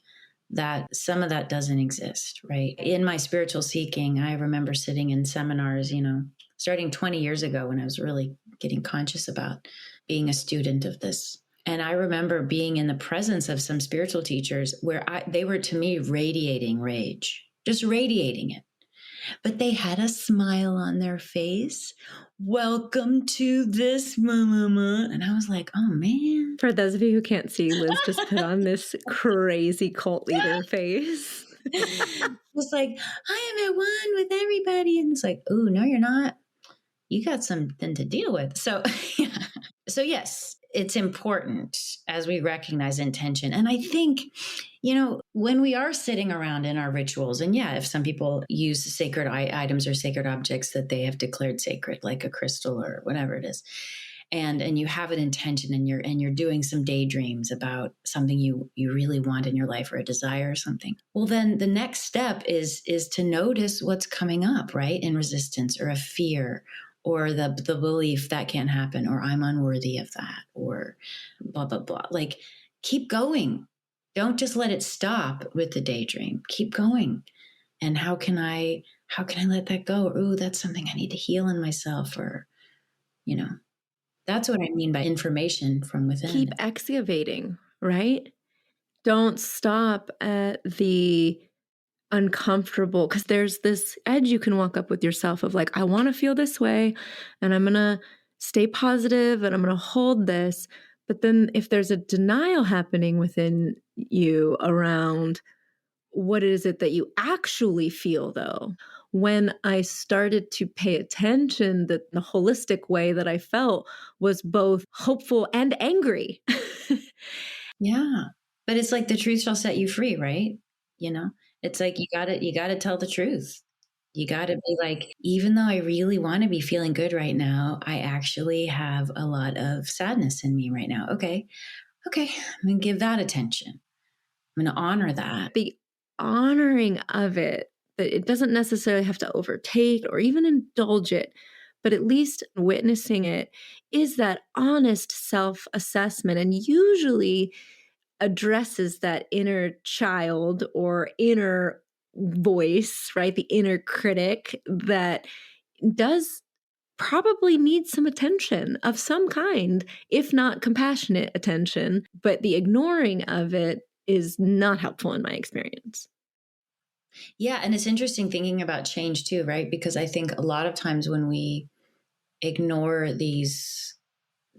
that some of that doesn't exist, right? In my spiritual seeking, I remember sitting in seminars, starting 20 years ago when I was really getting conscious about being a student of this. And I remember being in the presence of some spiritual teachers where they were, to me, radiating rage, just radiating it. But they had a smile on their face. Welcome to this, mama. And I was like, oh, man. For those of you who can't see, Liz just put on this crazy cult leader face. It's like, I am at one with everybody. And it's like, oh, no, you're not. You got something to deal with. So, yeah. So yes, it's important as we recognize intention. And I think, when we are sitting around in our rituals, and yeah, if some people use sacred items or sacred objects that they have declared sacred, like a crystal or whatever it is, and you have an intention, and you're doing some daydreams about something you really want in your life, or a desire or something, well, then the next step is to notice what's coming up, right? In resistance, or a fear, or the belief that can't happen, or I'm unworthy of that, or blah, blah, blah. Like, keep going. Don't just let it stop with the daydream. Keep going. And how can I let that go? Or, ooh, that's something I need to heal in myself, or, that's what I mean by information from within. Keep excavating, right? Don't stop at the uncomfortable, because there's this edge you can walk up with yourself of like, I want to feel this way, and I'm going to stay positive, and I'm going to hold this. But then if there's a denial happening within you around what is it that you actually feel, though, when I started to pay attention, that the holistic way that I felt was both hopeful and angry. Yeah. But it's like the truth shall set you free, right? It's like you gotta tell the truth. You gotta be like, even though I really want to be feeling good right now, I actually have a lot of sadness in me right now. Okay, I'm gonna give that attention. I'm gonna honor that. The honoring of it, that it doesn't necessarily have to overtake or even indulge it, but at least witnessing it is that honest self-assessment, and usually addresses that inner child or inner voice, right? The inner critic that does probably need some attention of some kind, if not compassionate attention, but the ignoring of it is not helpful in my experience. Yeah. And it's interesting thinking about change too, right? Because I think a lot of times when we ignore these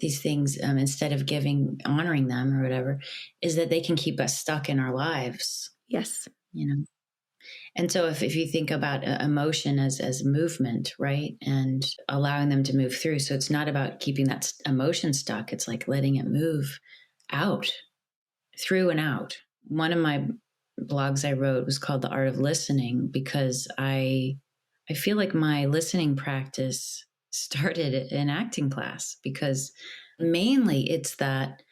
things, instead of honoring them or whatever, is that they can keep us stuck in our lives. Yes. And so if you think about emotion as movement, right? And allowing them to move through. So it's not about keeping that emotion stuck. It's like letting it move out, through and out. One of my blogs I wrote was called The Art of Listening, because I feel like my listening practice started in acting class, because mainly it's that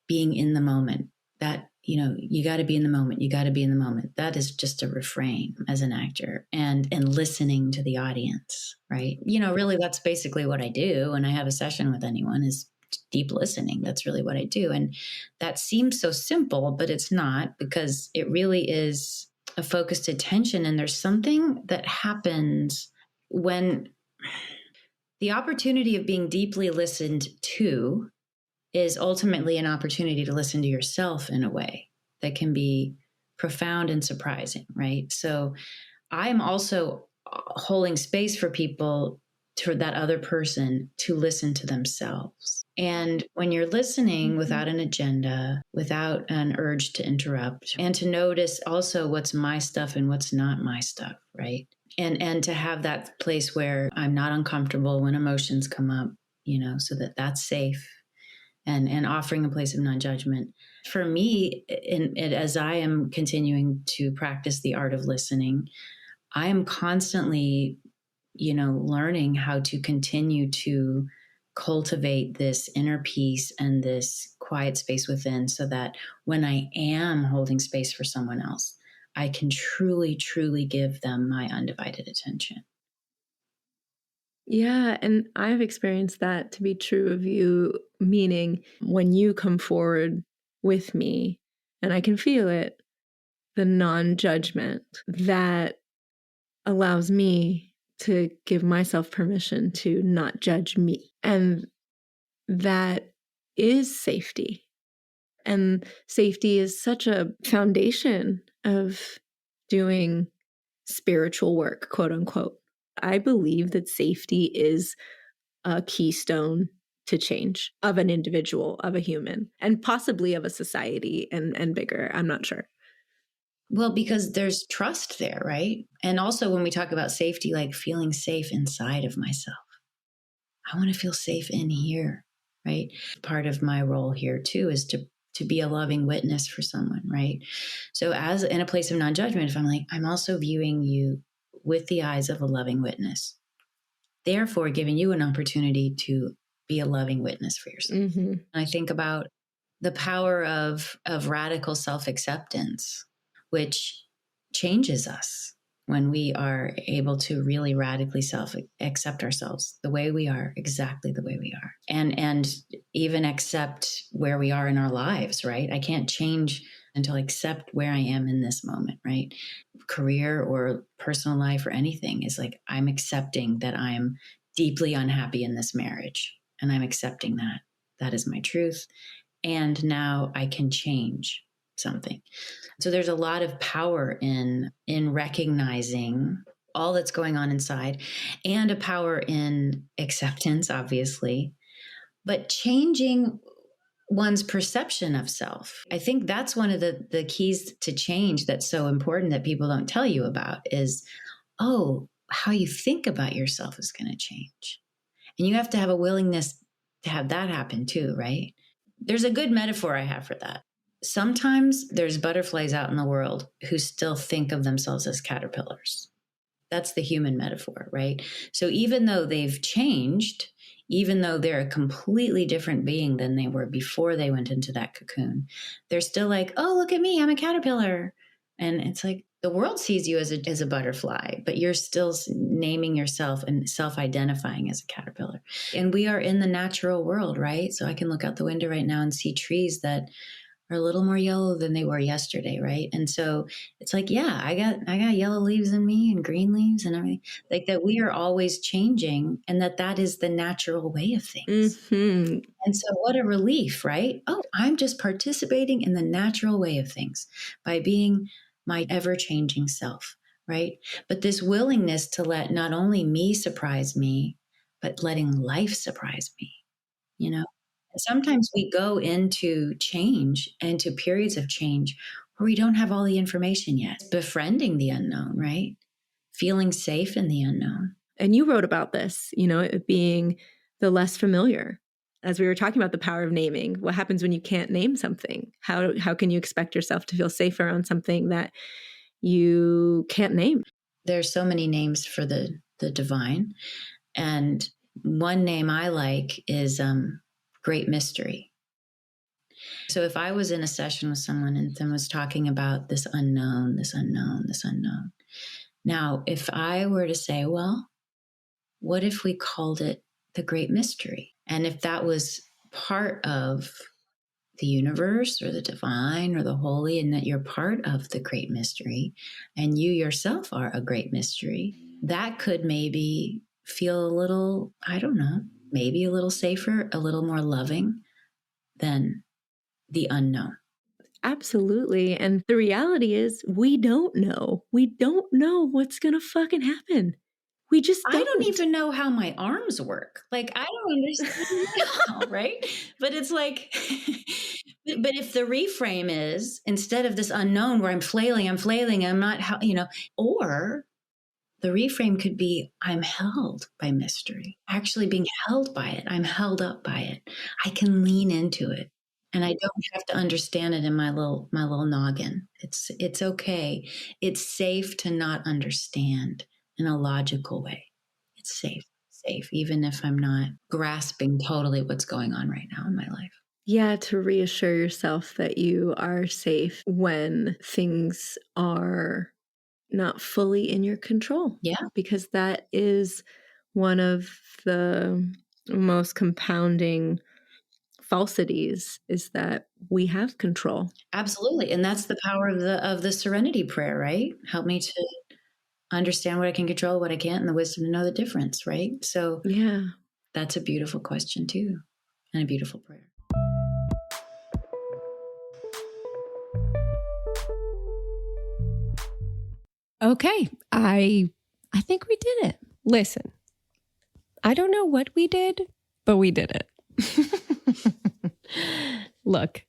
being in the moment, that, you got to be in the moment. You got to be in the moment. That is just a refrain as an actor, and listening to the audience, right? Really that's basically what I do when I have a session with anyone, is deep listening. That's really what I do. And that seems so simple, but it's not, because it really is a focused attention. And there's something that happens when the opportunity of being deeply listened to is ultimately an opportunity to listen to yourself in a way that can be profound and surprising, right? So I'm also holding space for people, for that other person to listen to themselves. And when you're listening without an agenda, without an urge to interrupt, and to notice also what's my stuff and what's not my stuff, right? And to have that place where I'm not uncomfortable when emotions come up, so that's safe. and offering a place of non-judgment. For me, as I am continuing to practice the art of listening, I am constantly, learning how to continue to cultivate this inner peace and this quiet space within, so that when I am holding space for someone else, I can truly, truly give them my undivided attention. Yeah, and I've experienced that to be true of you, meaning when you come forward with me and I can feel it, the non-judgment that allows me to give myself permission to not judge me. And that is safety. And safety is such a foundation of doing spiritual work, quote unquote. I believe that safety is a keystone to change of an individual, of a human, and possibly of a society and bigger. I'm not sure. Well, because there's trust there, right? And also when we talk about safety, like feeling safe inside of myself, I want to feel safe in here, right? Part of my role here too is to be a loving witness for someone, right? So as in a place of non-judgment, if I'm like, I'm also viewing you with the eyes of a loving witness, therefore giving you an opportunity to be a loving witness for yourself. Mm-hmm. And I think about the power of radical self-acceptance, which changes us when we are able to really radically accept ourselves the way we are, exactly the way we are, and even accept where we are in our lives, right? I can't change until I accept where I am in this moment, right? Career or personal life or anything is like, I'm accepting that I'm deeply unhappy in this marriage, and I'm accepting that. That is my truth. And now I can change something. So there's a lot of power in recognizing all that's going on inside, and a power in acceptance, obviously, but changing one's perception of self. I think that's one of the keys to change that's so important that people don't tell you about is, how you think about yourself is going to change. And you have to have a willingness to have that happen too, right? There's a good metaphor I have for that. Sometimes there's butterflies out in the world who still think of themselves as caterpillars. That's the human metaphor, right? So even though they've changed, even though they're a completely different being than they were before they went into that cocoon, they're still like, oh, look at me, I'm a caterpillar. And it's like the world sees you as a butterfly, but you're still naming yourself and self-identifying as a caterpillar. And we are in the natural world, right? So I can look out the window right now and see trees that are a little more yellow than they were yesterday, right? And so it's like, yeah, I got yellow leaves in me and green leaves and everything. Like that we are always changing, and that is the natural way of things. Mm-hmm. And so what a relief, right? Oh, I'm just participating in the natural way of things by being my ever-changing self, right? But this willingness to let not only me surprise me, but letting life surprise me, Sometimes we go into change, into periods of change where we don't have all the information yet. Befriending the unknown, right? Feeling safe in the unknown. And you wrote about this, it being the less familiar. As we were talking about the power of naming, what happens when you can't name something? How can you expect yourself to feel safe around something that you can't name? There's so many names for the divine. And one name I like is Great Mystery. So if I was in a session with someone and then was talking about this unknown, this unknown, this unknown. Now, if I were to say, well, what if we called it the Great Mystery? And if that was part of the universe or the divine or the holy, and that you're part of the Great Mystery and you yourself are a great mystery, that could maybe feel a little, I don't know, maybe a little safer, a little more loving than the unknown. Absolutely. And the reality is we don't know. We don't know what's going to fucking happen. We just don't. I don't even know how my arms work. Like, I don't understand how, right? But it's like, but if the reframe is instead of this unknown where I'm flailing, I'm not, or The reframe could be, I'm held by mystery, actually being held by it. I'm held up by it. I can lean into it. And I don't have to understand it in my little noggin. It's okay. It's safe to not understand in a logical way. It's safe, even if I'm not grasping totally what's going on right now in my life. Yeah, to reassure yourself that you are safe when things are not fully in your control. Yeah. Because that is one of the most compounding falsities, is that we have control. Absolutely. And that's the power of the serenity prayer, right? Help me to understand what I can control, what I can't, and the wisdom to know the difference, right? So yeah, that's a beautiful question too, and a beautiful prayer. Okay, I think we did it. Listen, I don't know what we did, but we did it. Look,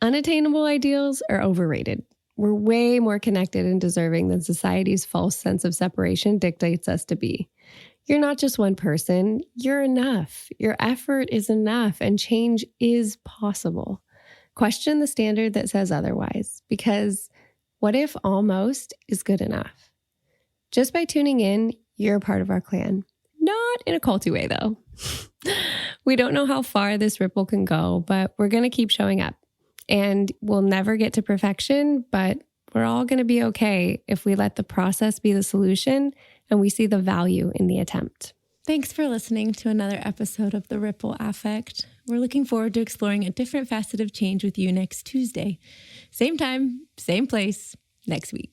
unattainable ideals are overrated. We're way more connected and deserving than society's false sense of separation dictates us to be. You're not just one person, you're enough. Your effort is enough, and change is possible. Question the standard that says otherwise, because what if almost is good enough? Just by tuning in, you're a part of our clan. Not in a culty way, though. We don't know how far this ripple can go, but we're going to keep showing up. And we'll never get to perfection, but we're all going to be okay if we let the process be the solution and we see the value in the attempt. Thanks for listening to another episode of The Ripple Affect. We're looking forward to exploring a different facet of change with you next Tuesday. Same time, same place, next week.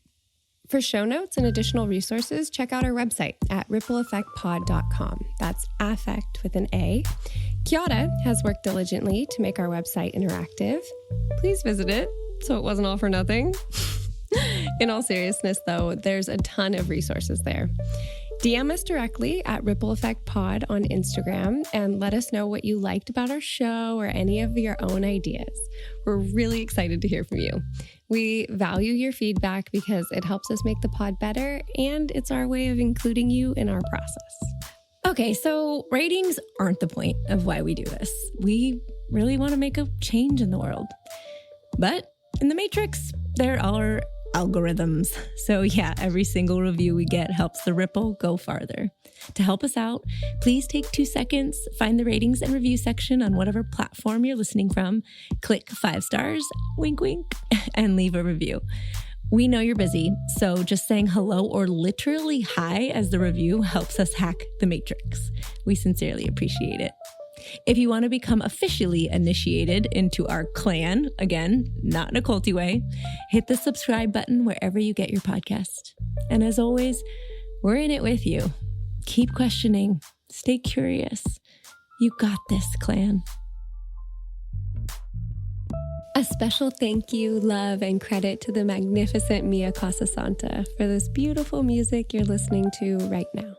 For show notes and additional resources, check out our website at rippleeffectpod.com. That's affect with an A. Kiara has worked diligently to make our website interactive. Please visit it so it wasn't all for nothing. In all seriousness, though, there's a ton of resources there. DM us directly at Ripple Effect Pod on Instagram and let us know what you liked about our show or any of your own ideas. We're really excited to hear from you. We value your feedback because it helps us make the pod better, and it's our way of including you in our process. Okay, so ratings aren't the point of why we do this. We really want to make a change in the world. But in the Matrix, there are algorithms. So yeah, every single review we get helps the ripple go farther. To help us out, please take 2 seconds, find the ratings and review section on whatever platform you're listening from, click 5 stars, wink, wink, and leave a review. We know you're busy, so just saying hello or literally hi as the review helps us hack the Matrix. We sincerely appreciate it. If you want to become officially initiated into our clan, again, not in a culty way, hit the subscribe button wherever you get your podcast. And as always, we're in it with you. Keep questioning. Stay curious. You got this, clan. A special thank you, love, and credit to the magnificent Mia Casasanta for this beautiful music you're listening to right now.